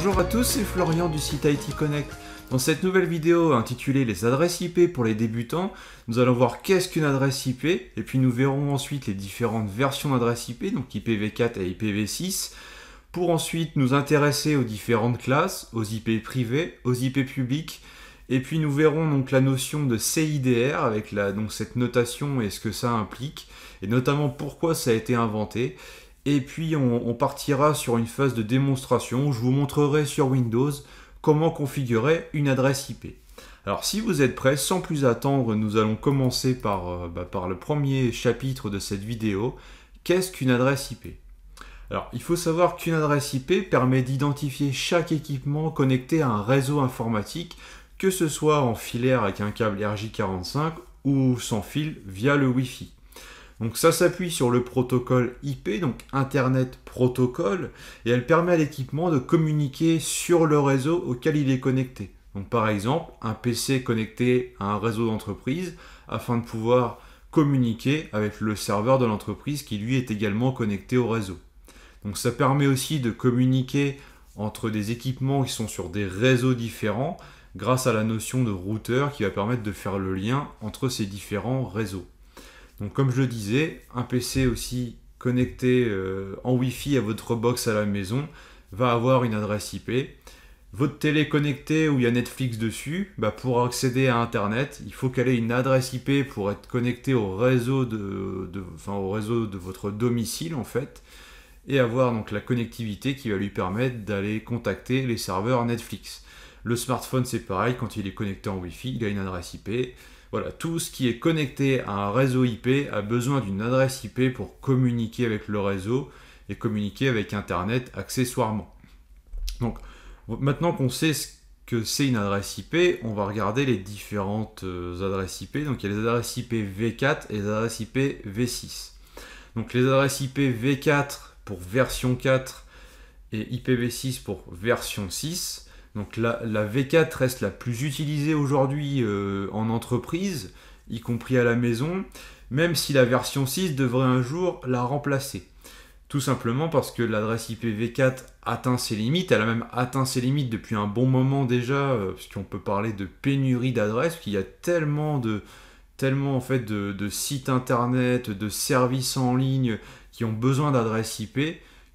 Bonjour à tous, c'est Florian du site IT Connect. Dans cette nouvelle vidéo intitulée Les adresses IP pour les débutants, nous allons voir qu'est-ce qu'une adresse IP, et puis nous verrons ensuite les différentes versions d'adresse IP, donc IPv4 et IPv6, pour ensuite nous intéresser aux différentes classes, aux IP privés, aux IP publics, et puis nous verrons donc la notion de CIDR avec donc cette notation et ce que ça implique, et notamment pourquoi ça a été inventé. Et puis on partira sur une phase de démonstration où je vous montrerai sur Windows comment configurer une adresse IP. Alors si vous êtes prêts, sans plus attendre, nous allons commencer par le premier chapitre de cette vidéo. Qu'est-ce qu'une adresse IP? Alors il faut savoir qu'une adresse IP permet d'identifier chaque équipement connecté à un réseau informatique, que ce soit en filaire avec un câble RJ45 ou sans fil via le Wi-Fi. Donc ça s'appuie sur le protocole IP, donc Internet Protocol, et elle permet à l'équipement de communiquer sur le réseau auquel il est connecté. Donc par exemple, un PC connecté à un réseau d'entreprise afin de pouvoir communiquer avec le serveur de l'entreprise qui lui est également connecté au réseau. Donc ça permet aussi de communiquer entre des équipements qui sont sur des réseaux différents grâce à la notion de routeur qui va permettre de faire le lien entre ces différents réseaux. Donc comme je le disais, un PC aussi connecté en Wi-Fi à votre box à la maison va avoir une adresse IP. Votre télé connectée où il y a Netflix dessus, pour accéder à Internet, il faut qu'elle ait une adresse IP pour être connectée au réseau au réseau de votre domicile en fait, et avoir donc la connectivité qui va lui permettre d'aller contacter les serveurs Netflix. Le smartphone c'est pareil, quand il est connecté en Wi-Fi, il a une adresse IP. Voilà, tout ce qui est connecté à un réseau IP a besoin d'une adresse IP pour communiquer avec le réseau et communiquer avec Internet accessoirement. Donc, maintenant qu'on sait ce que c'est une adresse IP, on va regarder les différentes adresses IP. Donc, il y a les adresses IP V4 et les adresses IP V6. Donc, les adresses IP V4 pour version 4 et IPv6 pour version 6. Donc la V4 reste la plus utilisée aujourd'hui en entreprise, y compris à la maison, même si la version 6 devrait un jour la remplacer. Tout simplement parce que l'adresse IPv4 atteint ses limites, elle a même atteint ses limites depuis un bon moment déjà, puisqu'on peut parler de pénurie d'adresses, qu'il y a tellement de sites internet, de services en ligne qui ont besoin d'adresses IP,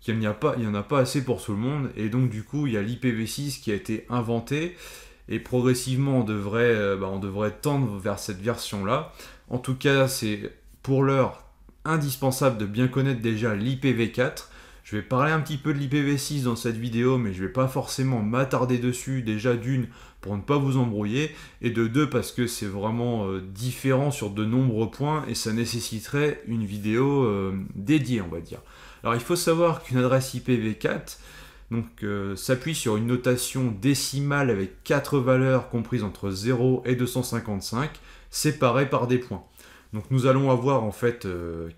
qu'il n'y en a pas assez pour tout le monde, et donc du coup il y a l'IPv6 qui a été inventé, et progressivement on devrait tendre vers cette version-là. En tout cas, c'est pour l'heure indispensable de bien connaître déjà l'IPv4. Je vais parler un petit peu de l'IPv6 dans cette vidéo, mais je ne vais pas forcément m'attarder dessus, déjà d'une, pour ne pas vous embrouiller, et de deux, parce que c'est vraiment différent sur de nombreux points, et ça nécessiterait une vidéo dédiée, on va dire. Alors il faut savoir qu'une adresse IPv4 s'appuie sur une notation décimale avec 4 valeurs comprises entre 0 et 255, séparées par des points. Donc nous allons avoir en fait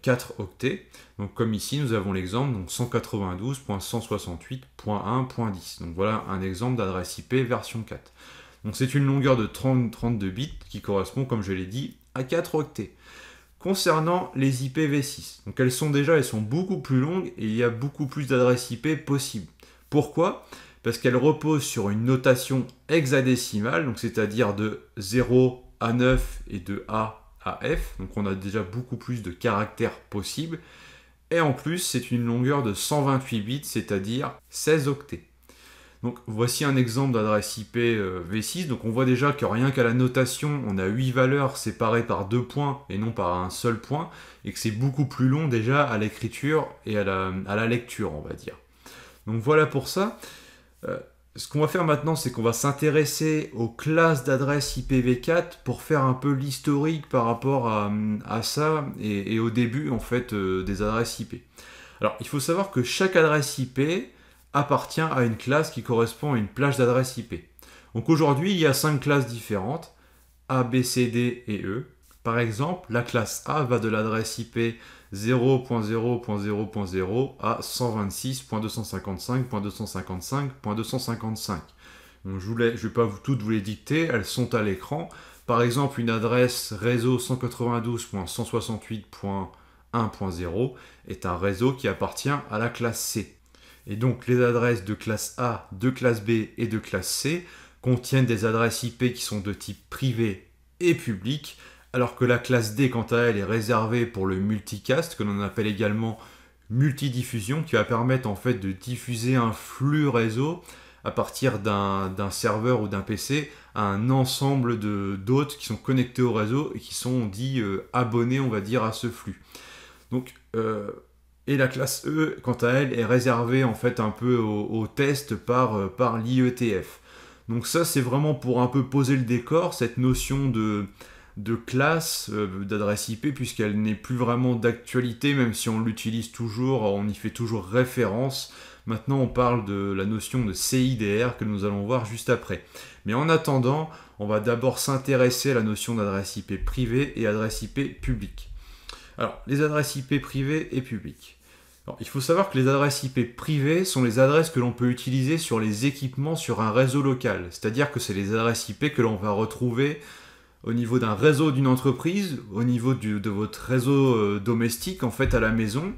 4 octets. Donc comme ici nous avons l'exemple 192.168.1.10. Donc voilà un exemple d'adresse IP version 4. Donc c'est une longueur de 32 bits qui correspond, comme je l'ai dit, à 4 octets. Concernant les IPv6, donc elles sont beaucoup plus longues et il y a beaucoup plus d'adresses IP possibles. Pourquoi? Parce qu'elles reposent sur une notation hexadécimale, donc c'est-à-dire de 0 à 9 et de A à F, donc on a déjà beaucoup plus de caractères possibles, et en plus c'est une longueur de 128 bits, c'est-à-dire 16 octets. Donc voici un exemple d'adresse IP V6, donc on voit déjà que rien qu'à la notation, on a 8 valeurs séparées par 2 points et non par un seul point, et que c'est beaucoup plus long déjà à l'écriture et à la lecture, on va dire. Donc voilà pour ça. Ce qu'on va faire maintenant, c'est qu'on va s'intéresser aux classes d'adresses IPv4 pour faire un peu l'historique par rapport à ça et au début en fait des adresses IP. Alors il faut savoir que chaque adresse IP appartient à une classe qui correspond à une plage d'adresse IP. Donc aujourd'hui, il y a 5 classes différentes, A, B, C, D et E. Par exemple, la classe A va de l'adresse IP 0.0.0.0 à 126.255.255.255. Donc, je ne vais pas toutes vous les dicter, elles sont à l'écran. Par exemple, une adresse réseau 192.168.1.0 est un réseau qui appartient à la classe C. Et donc les adresses de classe A, de classe B et de classe C contiennent des adresses IP qui sont de type privé et public, alors que la classe D, quant à elle, est réservée pour le multicast, que l'on appelle également multidiffusion, qui va permettre en fait de diffuser un flux réseau à partir d'un serveur ou d'un PC à un ensemble d'autres qui sont connectés au réseau et qui sont dits abonnés, on va dire, à ce flux. Donc, et la classe E, quant à elle, est réservée en fait un peu au test par l'IETF. Donc ça, c'est vraiment pour un peu poser le décor, cette notion de classe, d'adresse IP, puisqu'elle n'est plus vraiment d'actualité, même si on l'utilise toujours, on y fait toujours référence. Maintenant, on parle de la notion de CIDR que nous allons voir juste après. Mais en attendant, on va d'abord s'intéresser à la notion d'adresse IP privée et adresse IP publique. Alors, les adresses IP privées et publiques. Alors, il faut savoir que les adresses IP privées sont les adresses que l'on peut utiliser sur les équipements sur un réseau local. C'est-à-dire que c'est les adresses IP que l'on va retrouver au niveau d'un réseau d'une entreprise, au niveau de votre réseau domestique en fait à la maison.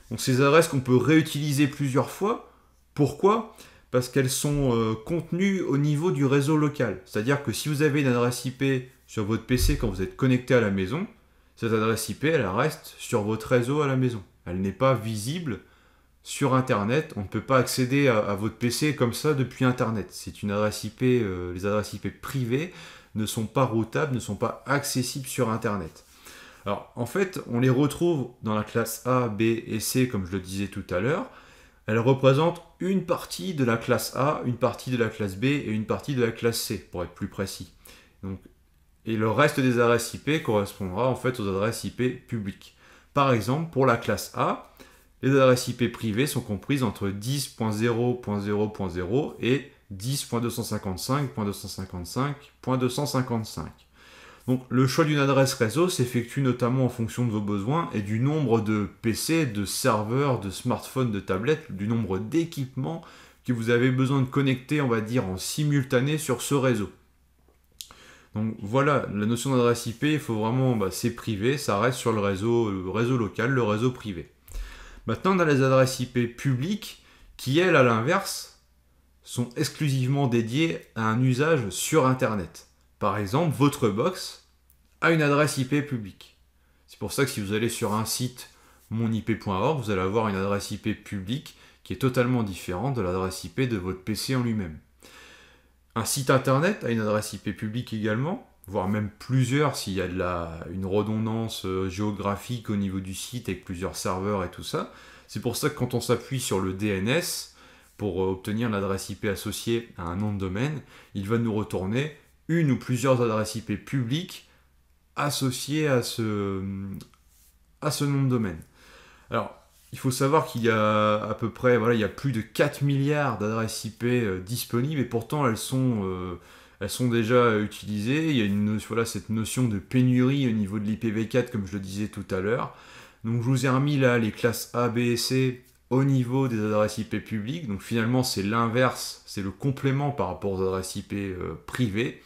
Donc ces adresses qu'on peut réutiliser plusieurs fois. Pourquoi ? Parce qu'elles sont contenues au niveau du réseau local. C'est-à-dire que si vous avez une adresse IP sur votre PC quand vous êtes connecté à la maison, cette adresse IP, elle reste sur votre réseau à la maison. Elle n'est pas visible sur Internet. On ne peut pas accéder à votre PC comme ça depuis Internet. C'est une adresse IP, les adresses IP privées ne sont pas routables, ne sont pas accessibles sur Internet. Alors, en fait, on les retrouve dans la classe A, B et C, comme je le disais tout à l'heure. Elles représentent une partie de la classe A, une partie de la classe B et une partie de la classe C, pour être plus précis. Donc, et le reste des adresses IP correspondra en fait aux adresses IP publiques. Par exemple, pour la classe A, les adresses IP privées sont comprises entre 10.0.0.0 et 10.255.255.255. Donc le choix d'une adresse réseau s'effectue notamment en fonction de vos besoins et du nombre de PC, de serveurs, de smartphones, de tablettes, du nombre d'équipements que vous avez besoin de connecter, on va dire, en simultané sur ce réseau. Donc voilà, la notion d'adresse IP, il faut vraiment, c'est privé, ça reste sur le réseau local, le réseau privé. Maintenant, on a les adresses IP publiques qui, elles, à l'inverse, sont exclusivement dédiées à un usage sur Internet. Par exemple, votre box a une adresse IP publique. C'est pour ça que si vous allez sur un site monip.org, vous allez avoir une adresse IP publique qui est totalement différente de l'adresse IP de votre PC en lui-même. Un site Internet a une adresse IP publique également, voire même plusieurs s'il y a une redondance géographique au niveau du site avec plusieurs serveurs et tout ça. C'est pour ça que quand on s'appuie sur le DNS pour obtenir l'adresse IP associée à un nom de domaine, il va nous retourner une ou plusieurs adresses IP publiques associées à ce nom de domaine. Alors, il faut savoir qu'il y a à peu près, il y a plus de 4 milliards d'adresses IP disponibles et pourtant elles sont déjà utilisées. Il y a cette notion de pénurie au niveau de l'IPv4 comme je le disais tout à l'heure. Donc je vous ai remis là les classes A, B et C au niveau des adresses IP publiques. Donc finalement c'est l'inverse, c'est le complément par rapport aux adresses IP privées.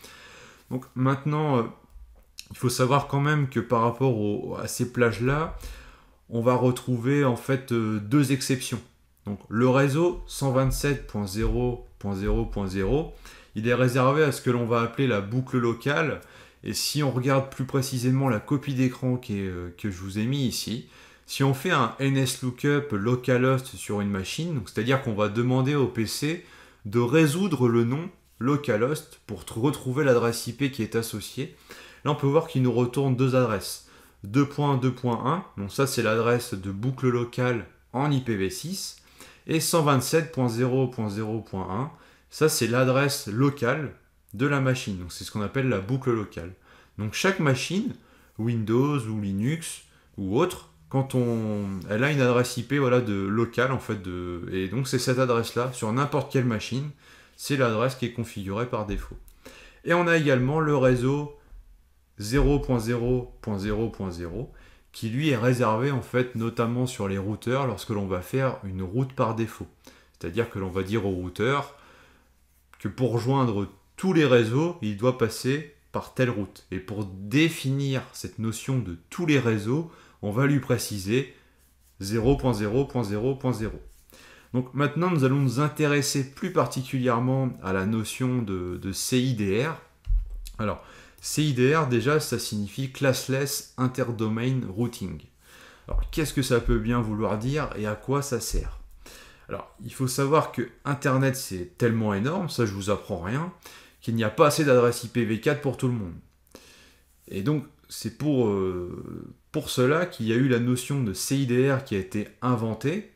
Donc maintenant, il faut savoir quand même que par rapport à ces plages-là, on va retrouver en fait deux exceptions. Donc le réseau 127.0.0.0, il est réservé à ce que l'on va appeler la boucle locale. Et si on regarde plus précisément la copie d'écran que je vous ai mis ici, si on fait un NSLOOKUP localhost sur une machine, c'est-à-dire qu'on va demander au PC de résoudre le nom localhost pour retrouver l'adresse IP qui est associée, là on peut voir qu'il nous retourne deux adresses. 2.2.1, donc ça c'est l'adresse de boucle locale en IPv6, et 127.0.0.1, ça c'est l'adresse locale de la machine, donc c'est ce qu'on appelle la boucle locale. Donc chaque machine, Windows ou Linux ou autre, elle a une adresse IP de locale en fait, et donc c'est cette adresse-là, sur n'importe quelle machine, c'est l'adresse qui est configurée par défaut. Et on a également le réseau 0.0.0.0 qui lui est réservé en fait notamment sur les routeurs lorsque l'on va faire une route par défaut. C'est-à-dire que l'on va dire au routeur que pour rejoindre tous les réseaux, il doit passer par telle route. Et pour définir cette notion de tous les réseaux, on va lui préciser 0.0.0.0. Donc maintenant, nous allons nous intéresser plus particulièrement à la notion de CIDR. Alors, CIDR, déjà, ça signifie Classless Interdomain Routing. Alors, qu'est-ce que ça peut bien vouloir dire et à quoi ça sert? Alors, il faut savoir que Internet, c'est tellement énorme, ça je vous apprends rien, qu'il n'y a pas assez d'adresses IPv4 pour tout le monde. Et donc, c'est pour cela qu'il y a eu la notion de CIDR qui a été inventée,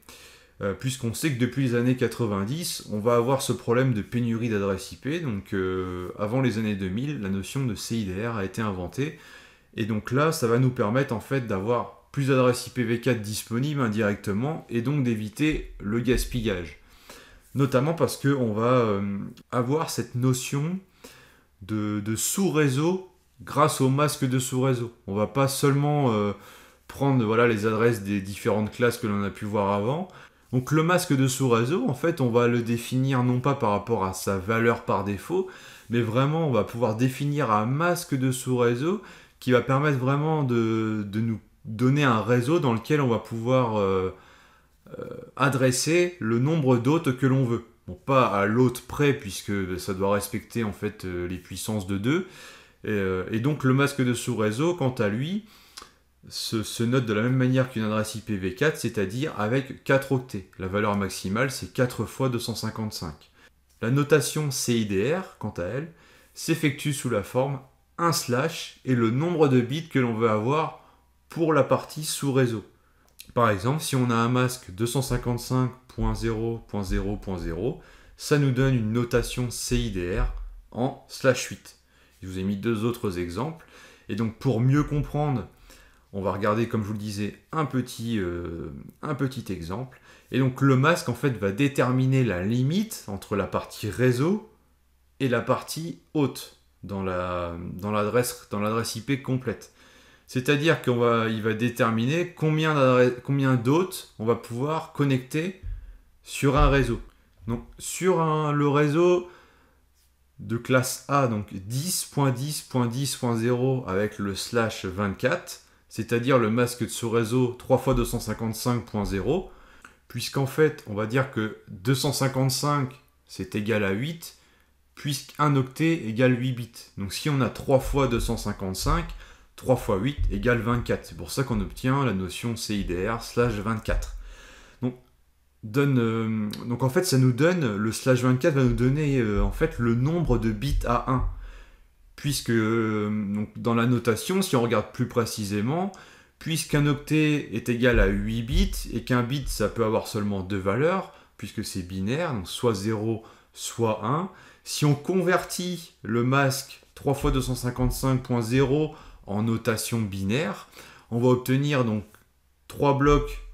puisqu'on sait que depuis les années 90, on va avoir ce problème de pénurie d'adresses IP. Donc, avant les années 2000, la notion de CIDR a été inventée. Et donc là, ça va nous permettre en fait d'avoir plus d'adresses IPv4 disponibles indirectement et donc d'éviter le gaspillage. Notamment parce qu'on va avoir cette notion de sous-réseau grâce au masque de sous-réseau. On ne va pas seulement prendre les adresses des différentes classes que l'on a pu voir avant. Donc le masque de sous-réseau, en fait, on va le définir non pas par rapport à sa valeur par défaut, mais vraiment on va pouvoir définir un masque de sous-réseau qui va permettre vraiment de nous donner un réseau dans lequel on va pouvoir adresser le nombre d'hôtes que l'on veut. Bon, pas à l'hôte près, puisque ça doit respecter en fait les puissances de 2. Et donc le masque de sous-réseau, quant à lui, se note de la même manière qu'une adresse IPv4, c'est-à-dire avec 4 octets. La valeur maximale, c'est 4 fois 255. La notation CIDR, quant à elle, s'effectue sous la forme 1/ et le nombre de bits que l'on veut avoir pour la partie sous-réseau. Par exemple, si on a un masque 255.0.0.0, ça nous donne une notation CIDR en /8. Je vous ai mis 2 autres exemples. Et donc pour mieux comprendre, on va regarder, comme je vous le disais, un petit exemple. Et donc le masque en fait va déterminer la limite entre la partie réseau et la partie hôte dans l'adresse IP complète. C'est-à-dire qu'il va déterminer combien d'hôtes on va pouvoir connecter sur un réseau. Donc sur le réseau de classe A, donc 10.10.10.0 avec le /24, c'est-à-dire le masque de sous-réseau 3 fois 255.0, puisqu'en fait, on va dire que 255, c'est égal à 8, puisqu'un octet égale 8 bits. Donc si on a 3 fois 255, 3 fois 8 égale 24. C'est pour ça qu'on obtient la notion CIDR /24. Donc en fait, ça nous donne, le /24 va nous donner en fait le nombre de bits à 1. Puisque donc dans la notation, si on regarde plus précisément, puisqu'un octet est égal à 8 bits et qu'un bit ça peut avoir seulement 2 valeurs, puisque c'est binaire, donc soit 0, soit 1, si on convertit le masque 3 fois 255.0 en notation binaire, on va obtenir donc 3 blocs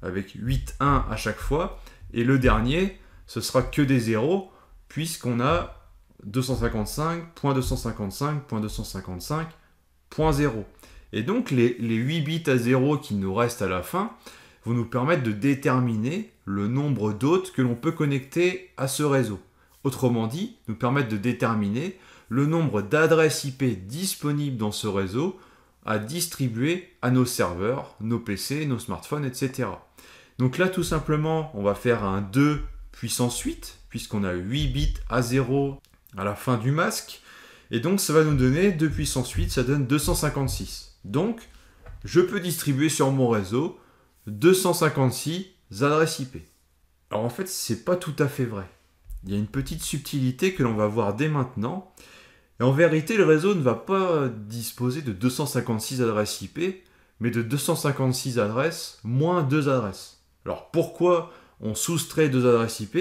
avec 8 1 à chaque fois, et le dernier, ce sera que des zéros, puisqu'on a 255.255.255.0. Et donc les 8 bits à 0 qui nous restent à la fin vont nous permettre de déterminer le nombre d'hôtes que l'on peut connecter à ce réseau. Autrement dit, nous permettre de déterminer le nombre d'adresses IP disponibles dans ce réseau à distribuer à nos serveurs, nos PC, nos smartphones, etc. Donc là, tout simplement, on va faire un 2 puissance 8, puisqu'on a 8 bits à 0 à la fin du masque. Et donc, ça va nous donner 2 puissance 8, ça donne 256. Donc, je peux distribuer sur mon réseau 256 adresses IP. Alors en fait, c'est pas tout à fait vrai. Il y a une petite subtilité que l'on va voir dès maintenant. Et en vérité, le réseau ne va pas disposer de 256 adresses IP, mais de 256 adresses moins 2 adresses. Alors pourquoi on soustrait 2 adresses IP?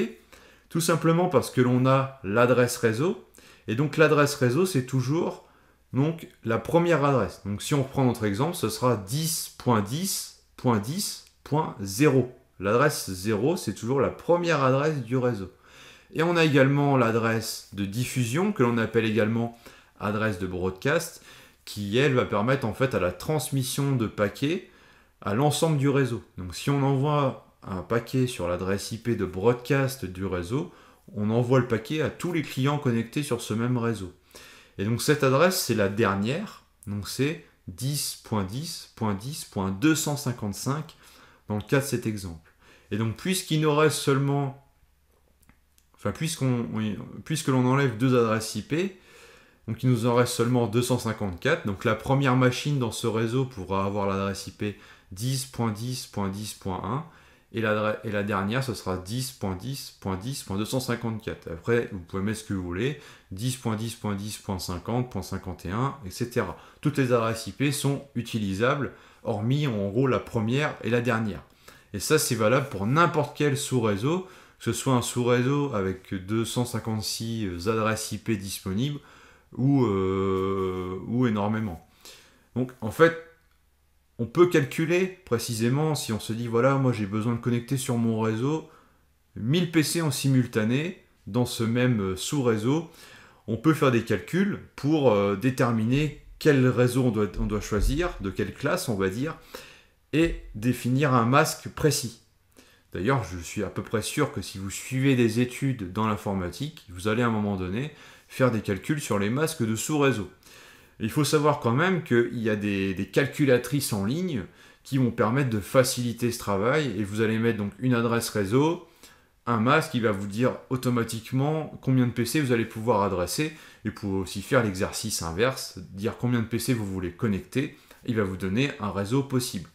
Tout simplement parce que l'on a l'adresse réseau, et donc l'adresse réseau c'est toujours donc, la première adresse. Donc si on reprend notre exemple, ce sera 10.10.10.0. L'adresse 0 c'est toujours la première adresse du réseau. Et on a également l'adresse de diffusion, que l'on appelle également adresse de broadcast, qui elle va permettre en fait à la transmission de paquets à l'ensemble du réseau. Donc si on envoie un paquet sur l'adresse IP de broadcast du réseau, on envoie le paquet à tous les clients connectés sur ce même réseau. Et donc cette adresse, c'est la dernière, donc c'est 10.10.10.255 dans le cas de cet exemple. Et donc puisqu'il nous reste seulement, enfin puisque l'on enlève 2 adresses IP, donc il nous en reste seulement 254. Donc la première machine dans ce réseau pourra avoir l'adresse IP 10.10.10.1 et la dernière ce sera 10.10.10.254. Après vous pouvez mettre ce que vous voulez, 10.10.10.50.51, etc. Toutes les adresses IP sont utilisables, hormis en gros la première et la dernière. Et ça c'est valable pour n'importe quel sous-réseau, que ce soit un sous-réseau avec 256 adresses IP disponibles, ou énormément. Donc en fait, on peut calculer précisément si on se dit voilà, moi j'ai besoin de connecter sur mon réseau 1000 PC en simultané dans ce même sous-réseau. On peut faire des calculs pour déterminer quel réseau on doit choisir, de quelle classe on va dire, et définir un masque précis. D'ailleurs, je suis à peu près sûr que si vous suivez des études dans l'informatique, vous allez à un moment donné faire des calculs sur les masques de sous-réseau. Il faut savoir quand même qu'il y a des calculatrices en ligne qui vont permettre de faciliter ce travail, et vous allez mettre donc une adresse réseau, un masque qui va vous dire automatiquement combien de PC vous allez pouvoir adresser, et vous pouvez aussi faire l'exercice inverse, dire combien de PC vous voulez connecter, il va vous donner un réseau possible.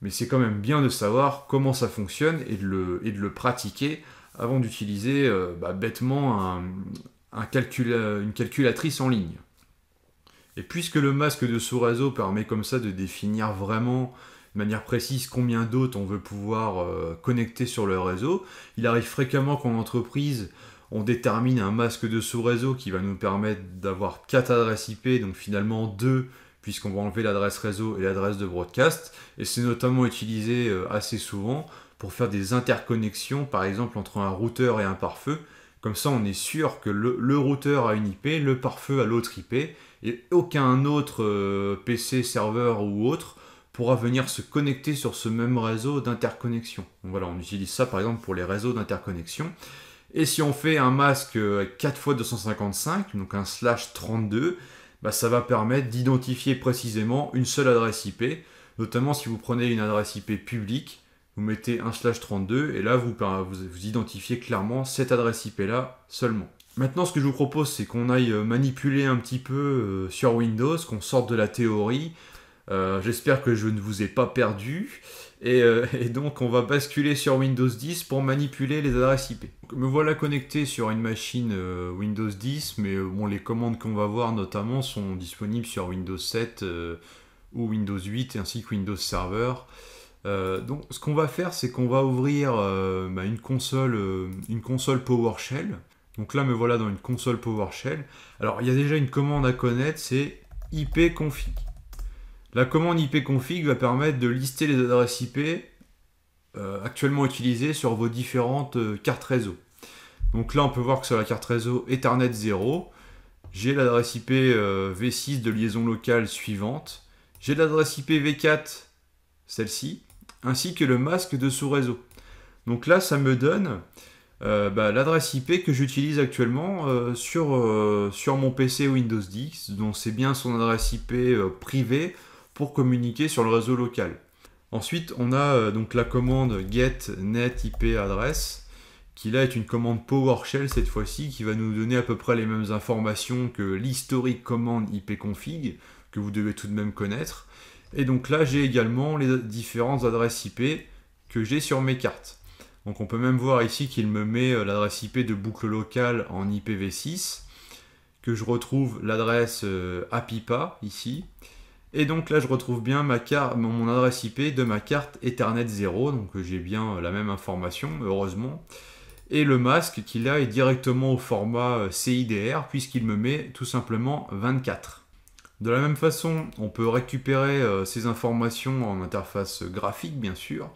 Mais c'est quand même bien de savoir comment ça fonctionne et de le pratiquer avant d'utiliser bêtement une calculatrice en ligne. Et puisque le masque de sous-réseau permet comme ça de définir vraiment de manière précise combien d'hôtes on veut pouvoir connecter sur le réseau, il arrive fréquemment qu'en entreprise, on détermine un masque de sous-réseau qui va nous permettre d'avoir 4 adresses IP, donc finalement 2, puisqu'on va enlever l'adresse réseau et l'adresse de broadcast, et c'est notamment utilisé assez souvent pour faire des interconnexions, par exemple entre un routeur et un pare-feu. Comme ça, on est sûr que le routeur a une IP, le pare-feu a l'autre IP, et aucun autre PC, serveur ou autre pourra venir se connecter sur ce même réseau d'interconnexion. Donc voilà, on utilise ça par exemple pour les réseaux d'interconnexion. Et si on fait un masque 4x255, donc un /32, ça va permettre d'identifier précisément une seule adresse IP, notamment si vous prenez une adresse IP publique, vous mettez un /32 et là vous identifiez clairement cette adresse IP là seulement. Maintenant ce que je vous propose c'est qu'on aille manipuler un petit peu sur Windows, qu'on sorte de la théorie. J'espère que je ne vous ai pas perdu. Et donc on va basculer sur Windows 10 pour manipuler les adresses IP. Donc, me voilà connecté sur une machine Windows 10, mais les commandes qu'on va voir notamment sont disponibles sur Windows 7 ou Windows 8 ainsi que Windows Server. Donc ce qu'on va faire c'est qu'on va ouvrir une console PowerShell. Donc là me voilà dans une console PowerShell. Alors il y a déjà une commande à connaître, c'est ipconfig. La commande ipconfig va permettre de lister les adresses IP actuellement utilisées sur vos différentes cartes réseau. Donc là on peut voir que sur la carte réseau Ethernet 0, j'ai l'adresse IP V6 de liaison locale suivante, j'ai l'adresse IP V4, celle-ci, ainsi que le masque de sous-réseau. Donc là, ça me donne l'adresse IP que j'utilise actuellement sur mon PC Windows 10, donc c'est bien son adresse IP privée pour communiquer sur le réseau local. Ensuite, on a donc la commande get net IP address, qui là est une commande PowerShell cette fois-ci, qui va nous donner à peu près les mêmes informations que l'historique commande ipconfig, que vous devez tout de même connaître. Et donc là, j'ai également les différentes adresses IP que j'ai sur mes cartes. Donc on peut même voir ici qu'il me met l'adresse IP de boucle locale en IPv6, que je retrouve l'adresse APIPA ici. Et donc là, je retrouve bien mon adresse IP de ma carte Ethernet 0, donc j'ai bien la même information, heureusement. Et le masque qui là est directement au format CIDR, puisqu'il me met tout simplement 24. De la même façon, on peut récupérer ces informations en interface graphique, bien sûr.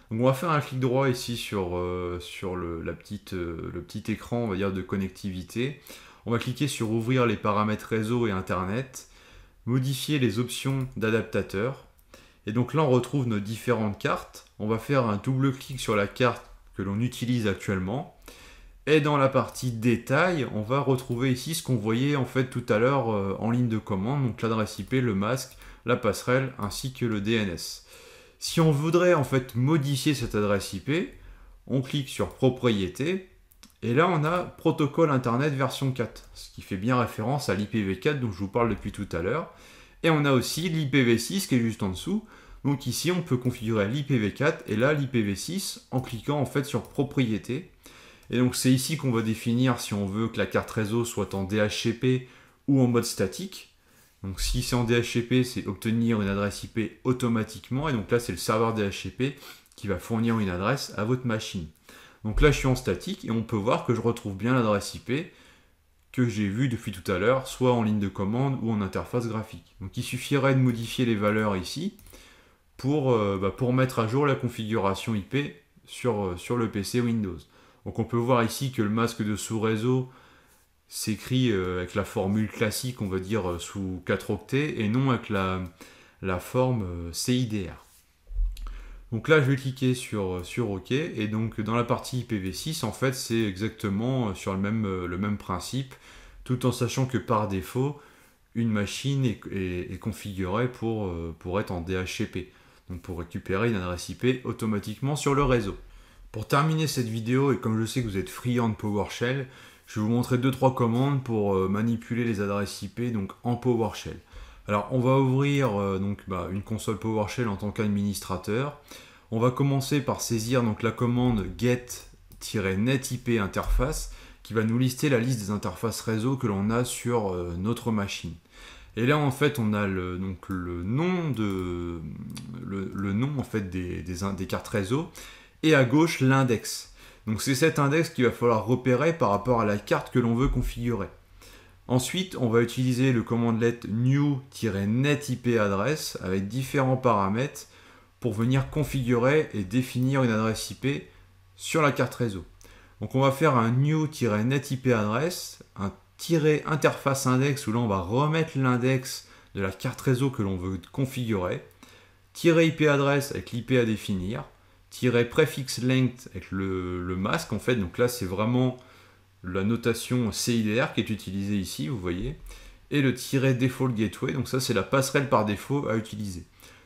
Donc on va faire un clic droit ici sur le petit écran, on va dire, de connectivité. On va cliquer sur ouvrir les paramètres réseau et internet, modifier les options d'adaptateur. Et donc là, on retrouve nos différentes cartes. On va faire un double clic sur la carte que l'on utilise actuellement. Et dans la partie détail, on va retrouver ici ce qu'on voyait en fait tout à l'heure en ligne de commande, donc l'adresse IP, le masque, la passerelle ainsi que le DNS. Si on voudrait en fait modifier cette adresse IP, On clique sur propriété. Et là, on a protocole Internet version 4, ce qui fait bien référence à l'IPv4 dont je vous parle depuis tout à l'heure. Et on a aussi l'IPv6 qui est juste en dessous. Donc ici, on peut configurer l'IPv4 et là l'IPv6 en cliquant en fait sur propriété. Et donc c'est ici qu'on va définir si on veut que la carte réseau soit en DHCP ou en mode statique. Donc si c'est en DHCP, c'est obtenir une adresse IP automatiquement. Et donc là, c'est le serveur DHCP qui va fournir une adresse à votre machine. Donc là, je suis en statique et on peut voir que je retrouve bien l'adresse IP que j'ai vue depuis tout à l'heure, soit en ligne de commande ou en interface graphique. Donc il suffirait de modifier les valeurs ici pour mettre à jour la configuration IP sur le PC Windows. Donc on peut voir ici que le masque de sous-réseau s'écrit avec la formule classique, on va dire sous 4 octets, et non avec la forme CIDR. Donc là, je vais cliquer sur OK, et donc dans la partie IPv6, en fait, c'est exactement sur le même principe, tout en sachant que par défaut, une machine est configurée pour être en DHCP, donc pour récupérer une adresse IP automatiquement sur le réseau. Pour terminer cette vidéo, et comme je sais que vous êtes friand de PowerShell, je vais vous montrer 2-3 commandes pour manipuler les adresses IP donc en PowerShell. Alors on va ouvrir une console PowerShell en tant qu'administrateur. On va commencer par saisir donc la commande get-netip interface qui va nous lister la liste des interfaces réseau que l'on a sur notre machine. Et là en fait on a le nom en fait des cartes réseau et à gauche l'index. Donc c'est cet index qu'il va falloir repérer par rapport à la carte que l'on veut configurer. Ensuite, on va utiliser le commandlet new-netip adresse avec différents paramètres pour venir configurer et définir une adresse IP sur la carte réseau. Donc on va faire un new-netip adresse, un -interface index où là on va remettre l'index de la carte réseau que l'on veut configurer, -IP adresse avec l'IP à définir, -prefix length avec le masque en fait, donc là c'est vraiment la notation CIDR qui est utilisée ici, vous voyez, et le -default gateway, donc ça c'est la passerelle par défaut à utiliser.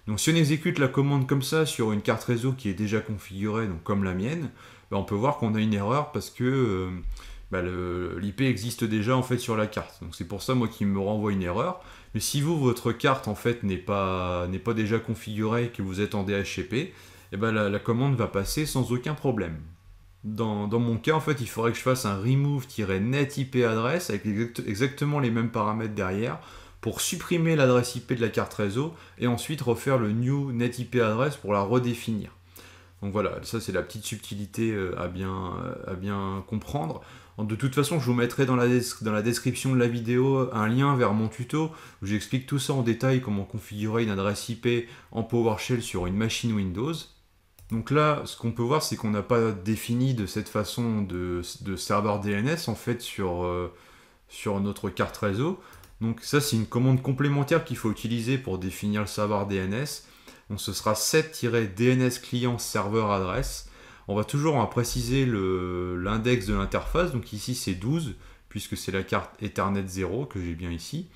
Donc si on exécute la commande comme ça sur une carte réseau qui est déjà configurée, donc comme la mienne, on peut voir qu'on a une erreur parce que l'IP existe déjà en fait sur la carte. Donc c'est pour ça moi qui me renvoie une erreur. Mais si votre carte en fait n'est pas déjà configurée et que vous êtes en DHCP, la commande va passer sans aucun problème. Dans mon cas, en fait, il faudrait que je fasse un remove-netip adresse avec exactement les mêmes paramètres derrière pour supprimer l'adresse IP de la carte réseau et ensuite refaire le new netip adresse pour la redéfinir. Donc voilà, ça c'est la petite subtilité à bien comprendre. De toute façon, je vous mettrai dans la description de la vidéo un lien vers mon tuto où j'explique tout ça en détail, comment configurer une adresse IP en PowerShell sur une machine Windows. Donc là, ce qu'on peut voir, c'est qu'on n'a pas défini de cette façon de serveur DNS en fait sur notre carte réseau. Donc ça, c'est une commande complémentaire qu'il faut utiliser pour définir le serveur DNS. Donc ce sera set-dns client serveur adresse. On va toujours préciser l'index de l'interface. Donc ici, c'est 12, puisque c'est la carte Ethernet 0 que j'ai bien ici.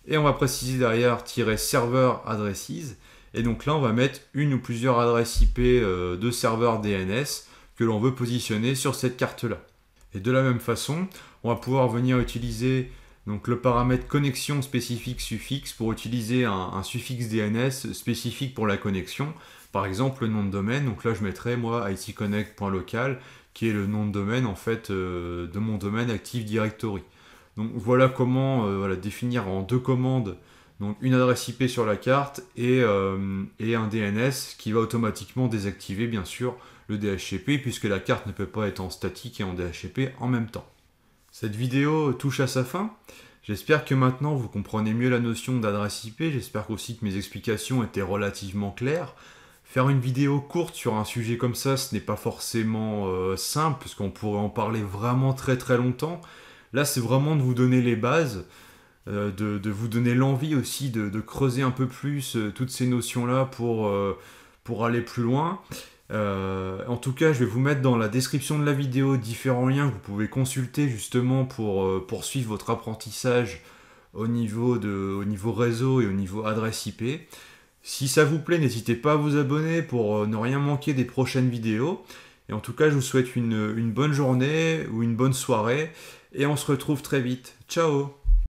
Et on va préciser derrière -server addresses. Et donc là, on va mettre une ou plusieurs adresses IP de serveur DNS que l'on veut positionner sur cette carte-là. Et de la même façon, on va pouvoir venir utiliser donc, le paramètre connexion spécifique suffixe pour utiliser un suffixe DNS spécifique pour la connexion. Par exemple, le nom de domaine. Donc là, je mettrai moi itconnect.local qui est le nom de domaine en fait de mon domaine Active Directory. Donc voilà comment définir en 2 commandes. Donc une adresse IP sur la carte et un DNS qui va automatiquement désactiver bien sûr le DHCP puisque la carte ne peut pas être en statique et en DHCP en même temps. Cette vidéo touche à sa fin. J'espère que maintenant vous comprenez mieux la notion d'adresse IP. J'espère aussi que mes explications étaient relativement claires. Faire une vidéo courte sur un sujet comme ça, ce n'est pas forcément simple puisqu'on pourrait en parler vraiment très très longtemps. Là, c'est vraiment de vous donner les bases. De vous donner l'envie aussi de creuser un peu plus toutes ces notions-là pour aller plus loin. En tout cas, je vais vous mettre dans la description de la vidéo différents liens que vous pouvez consulter justement pour poursuivre votre apprentissage au niveau réseau et au niveau adresse IP. Si ça vous plaît, n'hésitez pas à vous abonner pour ne rien manquer des prochaines vidéos. Et en tout cas, je vous souhaite une bonne journée ou une bonne soirée et on se retrouve très vite. Ciao!